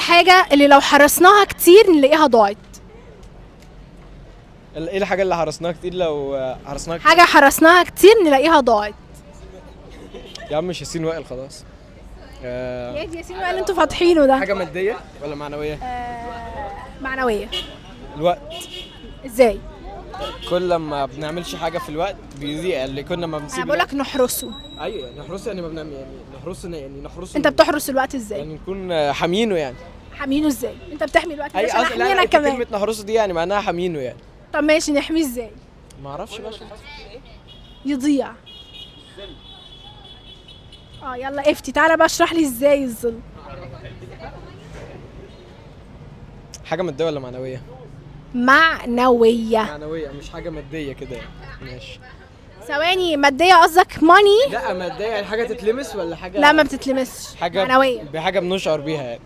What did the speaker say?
الحاجة اللي لو حرصناها كتير نلاقيها ضاعت؟ ايه الحاجه اللي حرصناها كتير لو حرصناها كتير؟ حاجة حرصناها كتير نلاقيها ضاعت. يا عم مش ياسين وائل خلاص. يا دي ياسين وائل اللي انتوا فاتحينه ده. حاجه ماديه ولا معنويه؟ معنوية. الوقت. ازاي؟ كل ما بنعملش حاجه في الوقت بيضيع، اللي كنا ما انا بنسيب بقول لك نحرسه. ايوه يعني نحرسه، يعني ما بنعمل يعني نحرسه انت بتحرس الوقت ازاي؟ يعني نكون حامينه يعني. حامينه ازاي؟ انت بتحمي الوقت اي عشان لا لا احمينا كمان. كلمه نحرسه دي يعني معناها حامينه يعني. طب ماشي، نحميه ازاي؟ ما اعرفش بقى. يضيع. يلا افتي، تعالى بقى اشرح لي ازاي الظل. حاجه ماديه ولا معنويه؟ معنوية. معنويه مش حاجه ماديه كده يعني. ماشي. ثواني، مادية قصدك ماني؟ لا ماديه يعني حاجه تتلمس ولا حاجه؟ لا ما بتتلمسش. حاجه معنوية. بحاجه بنشعر بيها يعني.